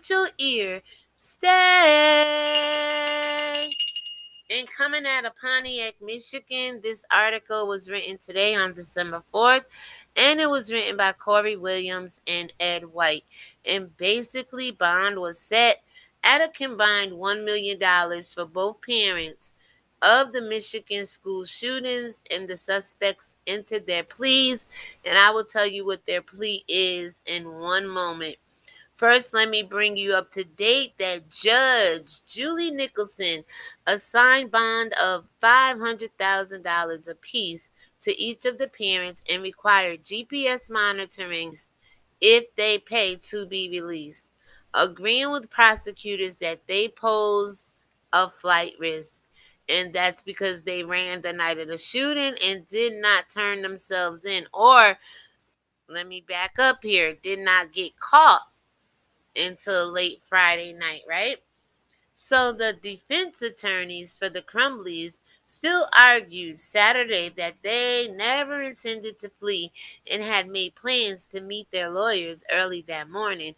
Let your ear stay. And coming out of Pontiac, Michigan, this article was written today on December 4th, and it was written by Corey Williams and Ed White. And basically, bond was set at a combined $1 million for both parents of the Michigan school shootings, and the suspects entered their pleas. And I will tell you what their plea is in one moment. First, let me bring you up to date that Judge Julie Nicholson assigned bond of $500,000 apiece to each of the parents and required GPS monitoring if they pay to be released, agreeing with prosecutors that they pose a flight risk. And that's because they ran the night of the shooting and did not turn themselves in. Or, let me back up here, did not get caught until late Friday night, right? So the defense attorneys for the Crumbleys still argued Saturday that they never intended to flee and had made plans to meet their lawyers early that morning.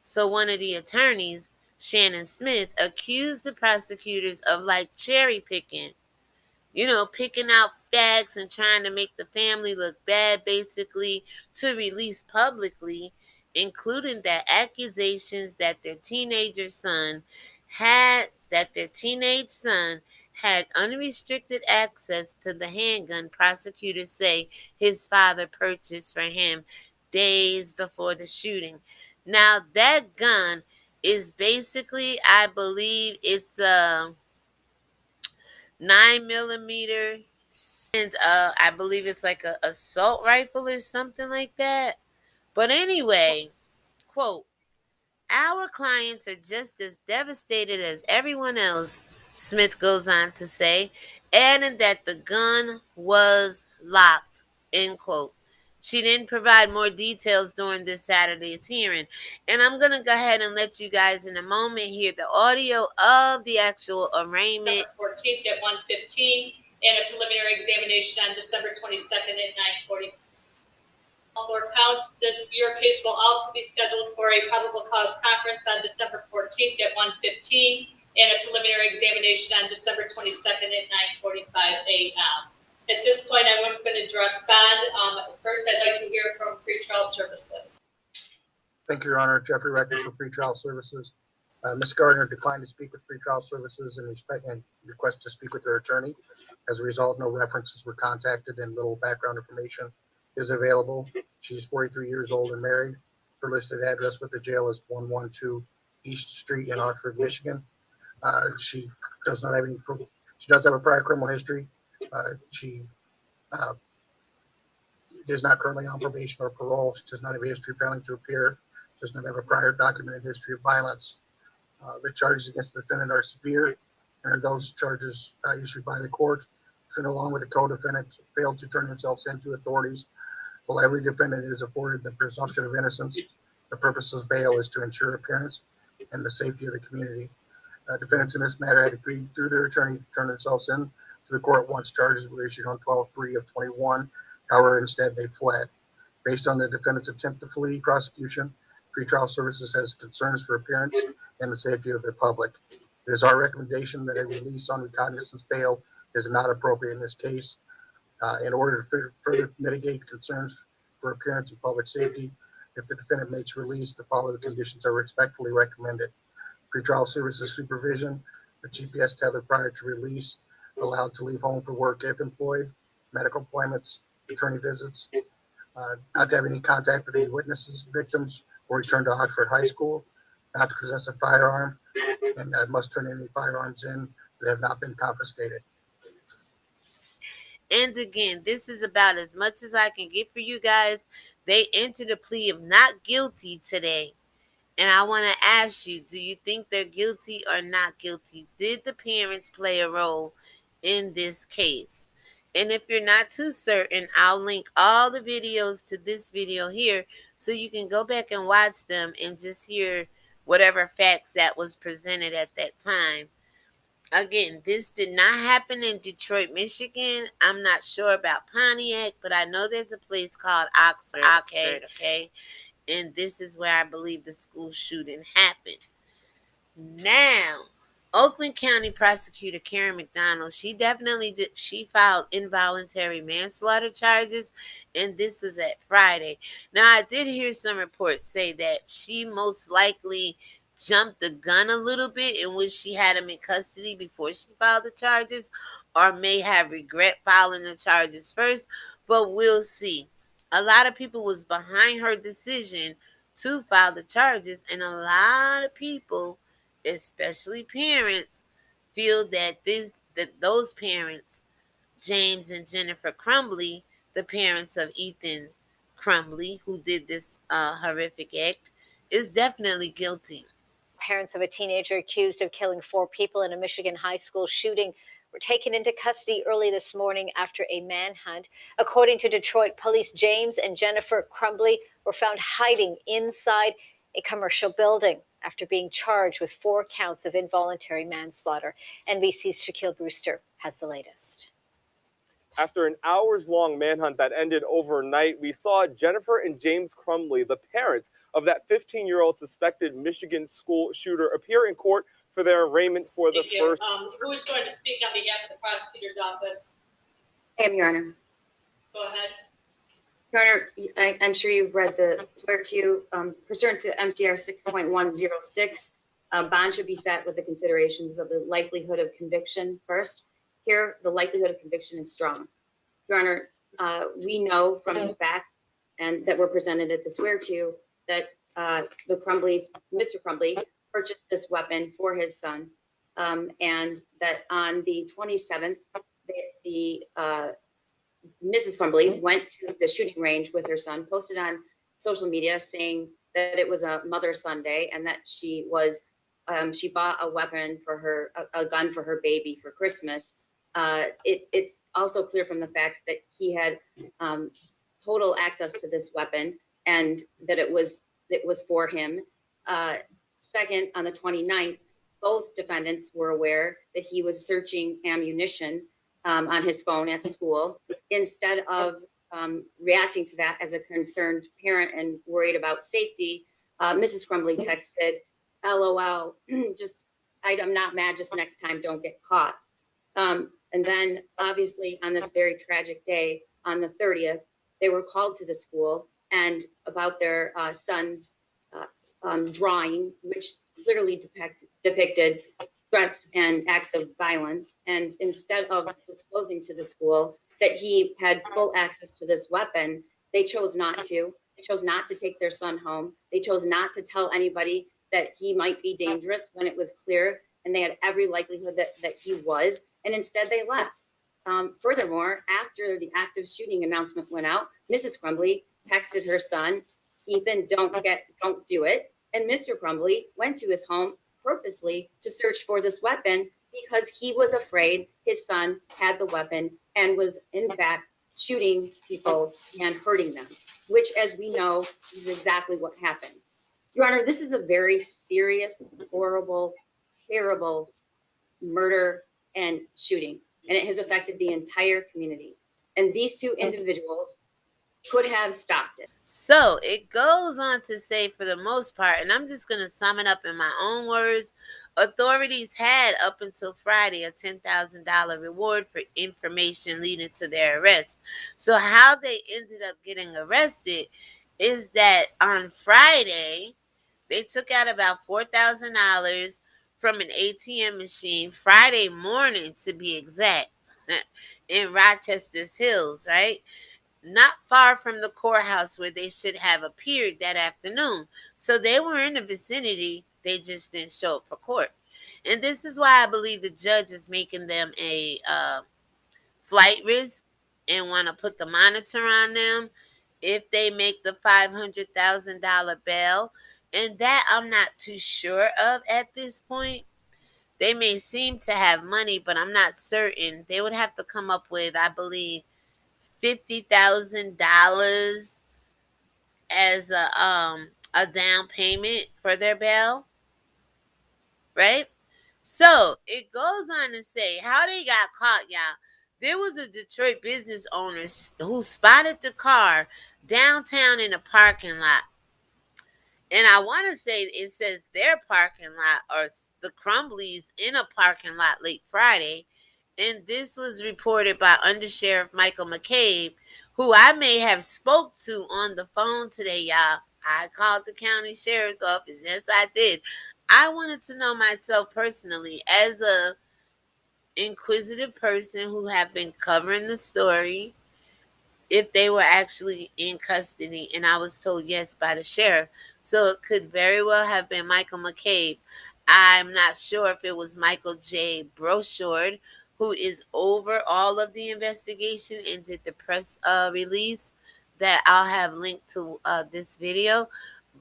So one of the attorneys, Shannon Smith, accused the prosecutors of cherry picking. Picking out facts and trying to make the family look bad, basically, to release publicly, including that accusations that their teenage son had unrestricted access to the handgun prosecutors say his father purchased for him days before the shooting. Now that gun is basically, I believe it's a 9 millimeter, and I believe it's like a assault rifle or something like that. But anyway, quote, our clients are just as devastated as everyone else, Smith goes on to say, adding that the gun was locked, end quote. She didn't provide more details during this Saturday's hearing. And I'm going to go ahead and let you guys in a moment hear the audio of the actual arraignment. December 14th at 1:15 and a preliminary examination on December 22nd at 9:40. For counts, your case will also be scheduled for a probable cause conference on December 14th at 1:15 and a preliminary examination on December 22nd at 9:45 a.m. At this point, I'm going to address bond. First, I'd like to hear from pretrial services. Thank you, Your Honor. Jeffrey Record for pretrial services. Ms. Gardner declined to speak with pretrial services and request to speak with their attorney. As a result, no references were contacted and little background information is available. She's 43 years old and married. Her listed address with the jail is 112 East Street in Oxford, Michigan. She does not have any. She does have a prior criminal history. She is not currently on probation or parole. She does not have a history of failing to appear. She does not have a prior documented history of violence. The charges against the defendant are severe, and those charges issued by the court, and along with the co-defendant, failed to turn themselves into authorities. While every defendant is afforded the presumption of innocence, the purpose of bail is to ensure appearance and the safety of the community. Defendants in this matter had agreed through their attorney to turn themselves in to the court once charges were issued on 12/3 of 21. However, instead they fled. Based on the defendant's attempt to flee prosecution, pretrial services has concerns for appearance and the safety of the public. It is our recommendation that a release on recognizance bail is not appropriate in this case. In order to further mitigate concerns for appearance and public safety, if the defendant makes release, the following conditions are respectfully recommended. Pretrial services supervision, a GPS tether prior to release, allowed to leave home for work if employed, medical appointments, attorney visits, not to have any contact with any witnesses, victims, or return to Oxford High School, not to possess a firearm, and must turn any firearms in that have not been confiscated. And again, this is about as much as I can get for you guys. They entered a plea of not guilty today. And I want to ask you, do you think they're guilty or not guilty? Did the parents play a role in this case? And if you're not too certain, I'll link all the videos to this video here so you can go back and watch them and just hear whatever facts that was presented at that time. Again, this did not happen in Detroit, Michigan. I'm not sure about Pontiac, but I know there's a place called Oxford, okay? And this is where I believe the school shooting happened. Now, Oakland County Prosecutor Karen McDonald, she filed involuntary manslaughter charges, and this was at Friday. Now, I did hear some reports say that she most likely jumped the gun a little bit in which she had him in custody before she filed the charges, or may have regret filing the charges first, but we'll see. A lot of people was behind her decision to file the charges, and a lot of people, especially parents, feel that those parents, James and Jennifer Crumbly, the parents of Ethan Crumbly, who did this horrific act, is definitely guilty. Parents of a teenager accused of killing 4 people in a Michigan high school shooting were taken into custody early this morning after a manhunt. According to Detroit police, James and Jennifer Crumbly were found hiding inside a commercial building after being charged with 4 counts of involuntary manslaughter. NBC's Shaquille Brewster has the latest. After an hours-long manhunt that ended overnight, we saw Jennifer and James Crumbly, the parents of that 15-year-old suspected Michigan school shooter, appear in court for their arraignment for the first. Who is going to speak on behalf of the prosecutor's office? Your Honor. Go ahead. Your Honor, I'm sure you've read the swear to you. Pursuant to MCR 6.106, bond should be set with the considerations of the likelihood of conviction first. Here, the likelihood of conviction is strong. Your Honor, we know from the facts and that were presented at the swear to that the Crumblys, Mr. Crumbly, purchased this weapon for his son, and that on the 27th, the Mrs. Crumbly went to the shooting range with her son, posted on social media saying that it was a Mother-Son Day and that she bought a weapon for her, a gun for her baby for Christmas. It's also clear from the facts that he had total access to this weapon and that it was for him. Second, on the 29th, both defendants were aware that he was searching ammunition on his phone at school. Instead of reacting to that as a concerned parent and worried about safety, Mrs. Crumbly texted, "LOL, I'm not mad, just next time don't get caught." And then obviously on this very tragic day, on the 30th, they were called to the school and about their son's drawing, which clearly depicted threats and acts of violence. And instead of disclosing to the school that he had full access to this weapon, they chose not to. They chose not to take their son home. They chose not to tell anybody that he might be dangerous when it was clear and they had every likelihood that he was. And instead they left. Furthermore, after the active shooting announcement went out, Mrs. Crumbly texted her son, "Ethan, don't do it." And Mr. Crumbly went to his home purposely to search for this weapon because he was afraid his son had the weapon and was in fact shooting people and hurting them, which, as we know, is exactly what happened. Your Honor, this is a very serious, horrible, terrible murder and shooting, and it has affected the entire community. And these 2 individuals could have stopped it. So it goes on to say, for the most part, and I'm just going to sum it up in my own words, authorities had up until Friday a $10,000 reward for information leading to their arrest. So how they ended up getting arrested is that on Friday, they took out about $4,000 from an ATM machine Friday morning, to be exact, in Rochester's Hills, right? Not far from the courthouse where they should have appeared that afternoon. So they were in the vicinity, they just didn't show up for court. And this is why I believe the judge is making them a flight risk and want to put the monitor on them if they make the $500,000 bail. And that I'm not too sure of at this point. They may seem to have money, but I'm not certain. They would have to come up with, I believe, $50,000 as a down payment for their bail, right? So it goes on to say how they got caught, y'all. There was a Detroit business owner who spotted the car downtown in a parking lot, And I want to say it says their parking lot or the Crumblies in a parking lot late Friday. And this was reported by Undersheriff Michael McCabe, who I may have spoke to on the phone today, y'all. I called the county sheriff's office. Yes, I did. I wanted to know myself personally as a inquisitive person who have been covering the story if they were actually in custody, and I was told yes by the sheriff. So it could very well have been Michael McCabe. I'm not sure if it was Michael J. Brochard, who is over all of the investigation and did the press release that I'll have linked to this video.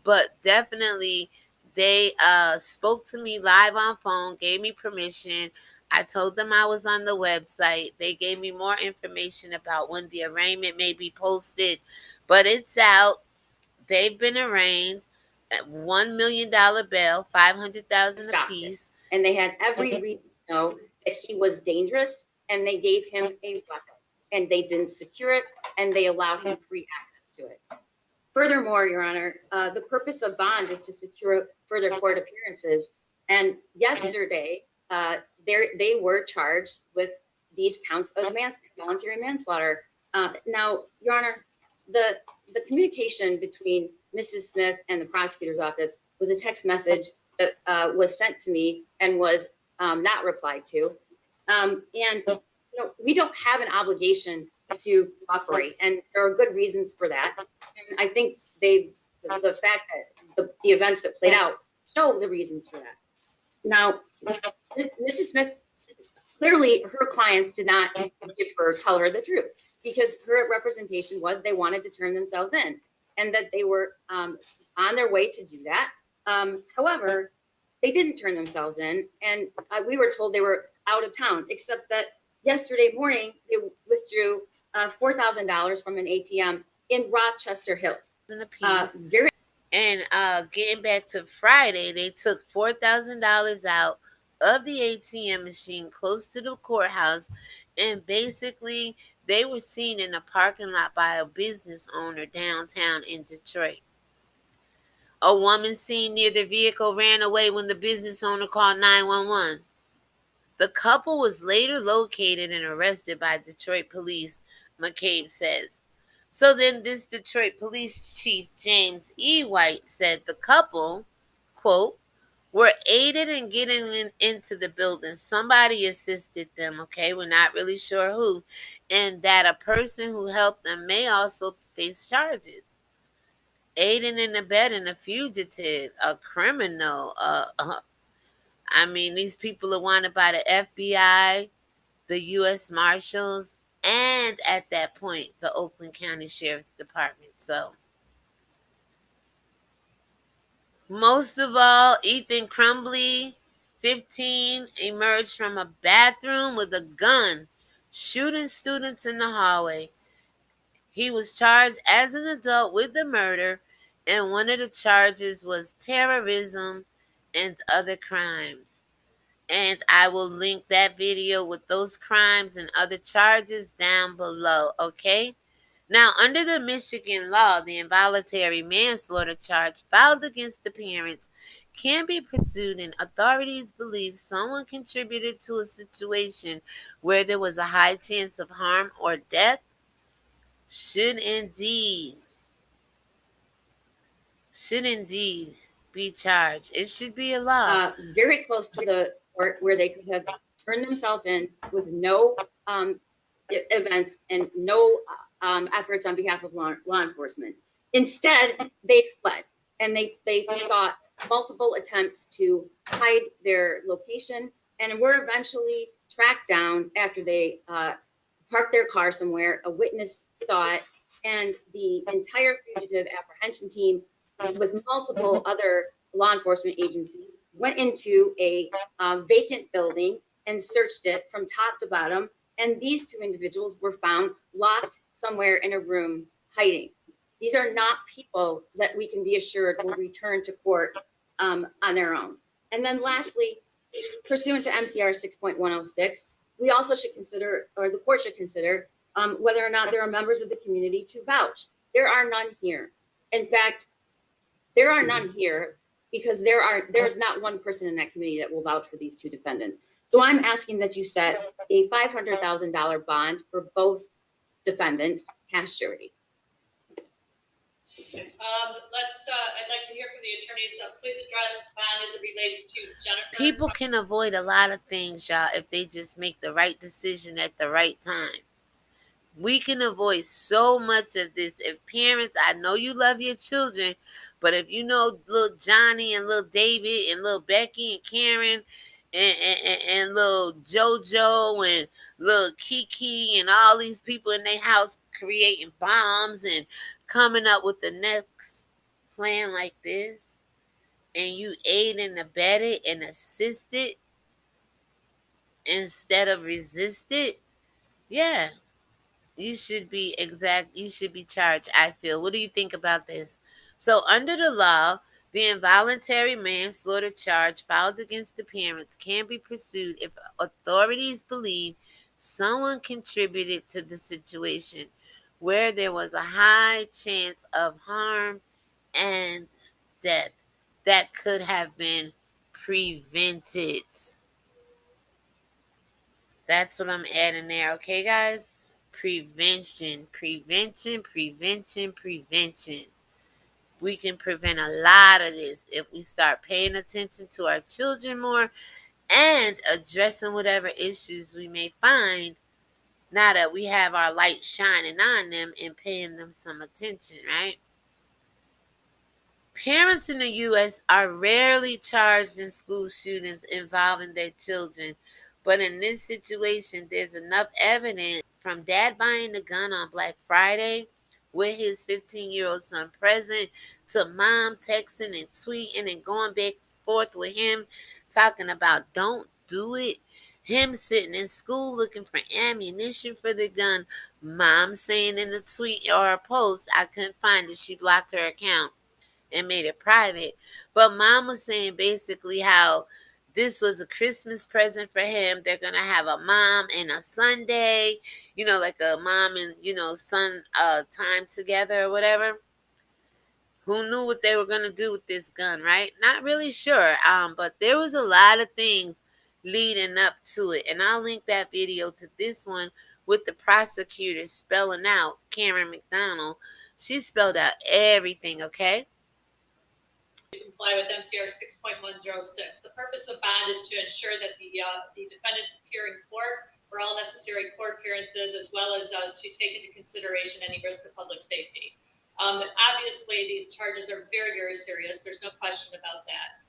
But definitely, they spoke to me live on phone, gave me permission. I told them I was on the website. They gave me more information about when the arraignment may be posted, but it's out. They've been arraigned at $1 million bail, 500,000 Stopped it. apiece. And they had every reason to know that he was dangerous, and they gave him a weapon, and they didn't secure it, and they allowed him free access to it. Furthermore, Your Honor, the purpose of bond is to secure further court appearances. And yesterday, they were charged with these counts of voluntary manslaughter. Now, Your Honor, the communication between Mrs. Smith and the prosecutor's office was a text message that was sent to me and was not replied to. And we don't have an obligation to cooperate, and there are good reasons for that. And I think the fact that the events that played out show the reasons for that. Now, Mrs. Smith, clearly her clients did not tell her the truth, because her representation was they wanted to turn themselves in, and that they were on their way to do that. However, they didn't turn themselves in, and we were told they were out of town, except that yesterday morning they withdrew $4,000 from an ATM in Rochester Hills. And getting back to Friday, they took $4,000 out of the ATM machine close to the courthouse, and basically they were seen in a parking lot by a business owner downtown in Detroit. A woman seen near the vehicle ran away when the business owner called 911. The couple was later located and arrested by Detroit police, McCabe says. So then this Detroit police chief, James E. White, said the couple, quote, were aided in getting into the building. Somebody assisted them, okay? We're not really sure who. And that a person who helped them may also face charges. Aiding and abetting a fugitive, a criminal. I mean, these people are wanted by the FBI, the U.S. Marshals, and at that point, the Oakland County Sheriff's Department. So, most of all, Ethan Crumbley, 15, emerged from a bathroom with a gun, shooting students in the hallway. He was charged as an adult with the murder, and one of the charges was terrorism and other crimes. And I will link that video with those crimes and other charges down below, okay? Now, under the Michigan law, the involuntary manslaughter charge filed against the parents can be pursued, and authorities believe someone contributed to a situation where there was a high chance of harm or death should indeed be charged. It should be a law. Very close to the court where they could have turned themselves in with no events and no efforts on behalf of law enforcement. Instead, they fled, and they sought multiple attempts to hide their location, and were eventually tracked down after they parked their car somewhere. A witness saw it, and the entire fugitive apprehension team, with multiple other law enforcement agencies, went into a vacant building and searched it from top to bottom. And these two individuals were found locked somewhere in a room, hiding. These are not people that we can be assured will return to court on their own. And then lastly, pursuant to MCR 6.106, we also should consider, or the court should consider, whether or not there are members of the community to vouch. There are none here. In fact, There are none here because there's not one person in that committee that will vouch for these two defendants. So I'm asking that you set a $500,000 bond for both defendants, cash surety. I'd like to hear from the attorneys. Please address bond as it relates to Jennifer. People can avoid a lot of things, y'all, if they just make the right decision at the right time. We can avoid so much of this if parents, I know you love your children, but if you know little Johnny and little David and little Becky and Karen and little JoJo and little Kiki and all these people in their house creating bombs and coming up with the next plan like this, and you aid and abet it and assist it instead of resist it, yeah, you should be charged, I feel. What do you think about this? So under the law, the involuntary manslaughter charge filed against the parents can be pursued if authorities believe someone contributed to the situation where there was a high chance of harm and death that could have been prevented. That's what I'm adding there, okay, guys? Prevention. We can prevent a lot of this if we start paying attention to our children more and addressing whatever issues we may find now that we have our light shining on them and paying them some attention, right? Parents in the U.S. are rarely charged in school shootings involving their children, but in this situation, there's enough evidence from dad buying the gun on Black Friday with his 15-year-old son present to mom texting and tweeting and going back and forth with him talking about don't do it. Him sitting in school looking for ammunition for the gun. Mom saying in a tweet or a post, I couldn't find it. She blocked her account and made it private. But mom was saying basically how this was a Christmas present for him. They're going to have a mom and a Sunday, like a mom and, son time together or whatever. Who knew what they were going to do with this gun, right? Not really sure. But there was a lot of things leading up to it. And I'll link that video to this one with the prosecutor spelling out, Karen McDonald. She spelled out everything, okay? Comply with MCR 6.106. The purpose of bond is to ensure that the defendants appear in court for all necessary court appearances, as well as to take into consideration any risk to public safety. Obviously, these charges are very, very serious. There's no question about that.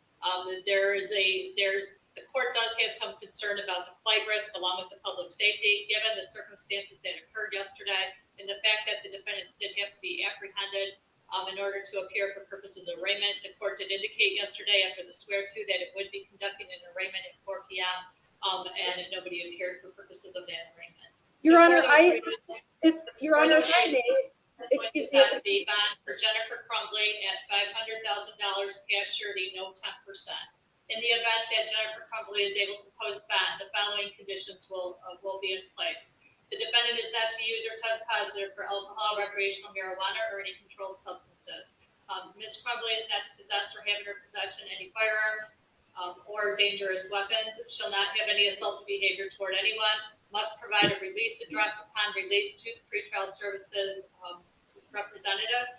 The court does have some concern about the flight risk along with the public safety, given the circumstances that occurred yesterday and the fact that the defendants did have to be apprehended in order to appear for purposes of arraignment. The court did indicate yesterday after the swear-to that it would be conducting an arraignment at 4 p.m. And nobody appeared for purposes of that arraignment. Your So Honor, excuse me. The bond for Jennifer Crumbley at $500,000 cash surety, no 10%. In the event that Jennifer Crumbley is able to post bond, the following conditions will be in place. The defendant is not to use or test positive for alcohol, recreational marijuana, or any controlled substances. Ms. Crumbley is not to possess or have in her possession any firearms or dangerous weapons. Shall not have any assaultive behavior toward anyone. Must provide a release address upon release to the pretrial services representative.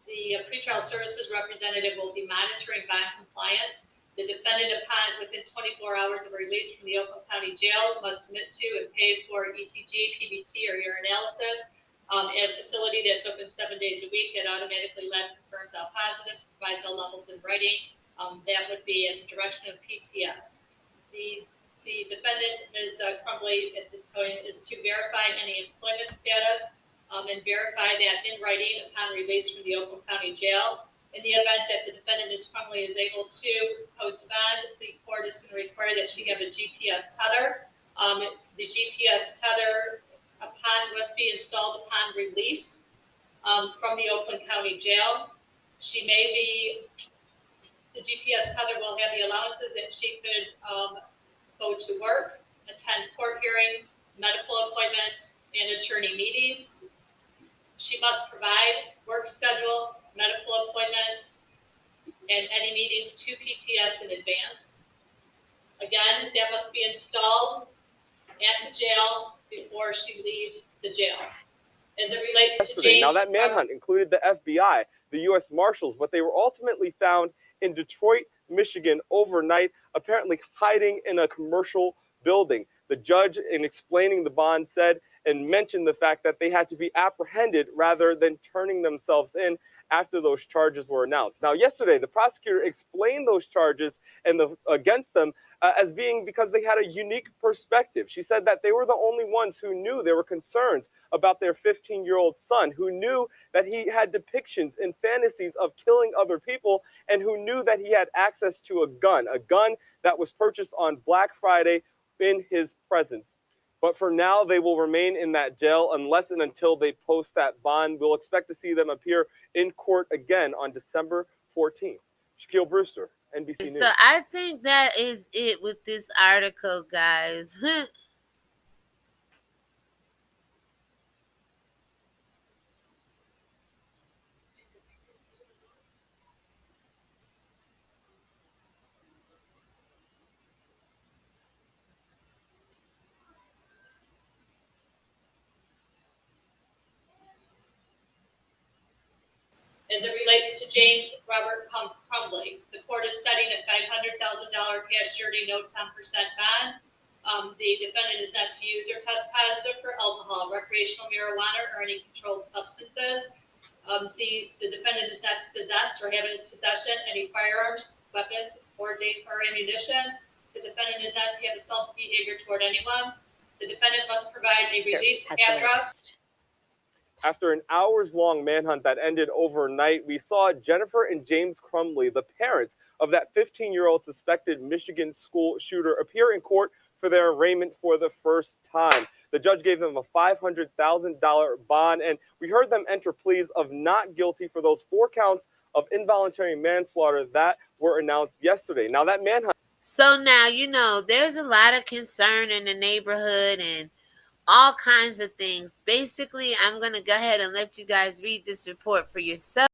The pretrial services representative will be monitoring bond compliance. The defendant, within 24 hours of release from the Oakland County Jail, must submit to and pay for ETG, PBT, or urinalysis at a facility that's open 7 days a week that automatically lab confirms all positives, provides all levels in writing. That would be in the direction of PTS. The defendant, Ms. Crumbley, at this time is to verify any employment status and verify that in writing upon release from the Oakland County Jail. In the event that the defendant, Ms. Crumbley, is able to post bond, the court is going to require that she have a GPS tether. The GPS tether must be installed upon release from the Oakland County Jail. The GPS tether will have the allowances that she could go to work, attend court hearings, medical appointments, and attorney meetings. She must provide work schedule, medical appointments, and any meetings to PTS in advance. Again, that must be installed at the jail before she leaves the jail. As it relates to Yesterday. James. Now, that manhunt included the FBI, the U.S. Marshals, but they were ultimately found in Detroit, Michigan overnight, apparently hiding in a commercial building. The judge, in explaining the bond, said and mentioned the fact that they had to be apprehended rather than turning themselves in after those charges were announced. Now, yesterday, the prosecutor explained those charges and against them as being because they had a unique perspective. She said that they were the only ones who knew there were concerns about their 15-year-old son, who knew that he had depictions and fantasies of killing other people, and who knew that he had access to a gun that was purchased on Black Friday in his presence. But for now, they will remain in that jail unless and until they post that bond. We'll expect to see them appear in court again on December 14th. Shaquille Brewster, NBC News. So I think that is it with this article, guys. As it relates to James Robert Crumbley, the court is setting a $500,000 cash surety no 10% bond. The defendant is not to use or test positive for alcohol, recreational marijuana, or any controlled substances. The defendant is not to possess or have in his possession any firearms, weapons, or ammunition. The defendant is not to have assault behavior toward anyone. The defendant must provide a release address. After an hours-long manhunt that ended overnight, we saw Jennifer and James Crumbley, the parents of that 15-year-old suspected Michigan school shooter, appear in court for their arraignment for the first time. The judge gave them a $500,000 bond, and we heard them enter pleas of not guilty for those 4 counts of involuntary manslaughter that were announced yesterday. Now, that manhunt. So now, there's a lot of concern in the neighborhood and all kinds of things. Basically, I'm going to go ahead and let you guys read this report for yourself.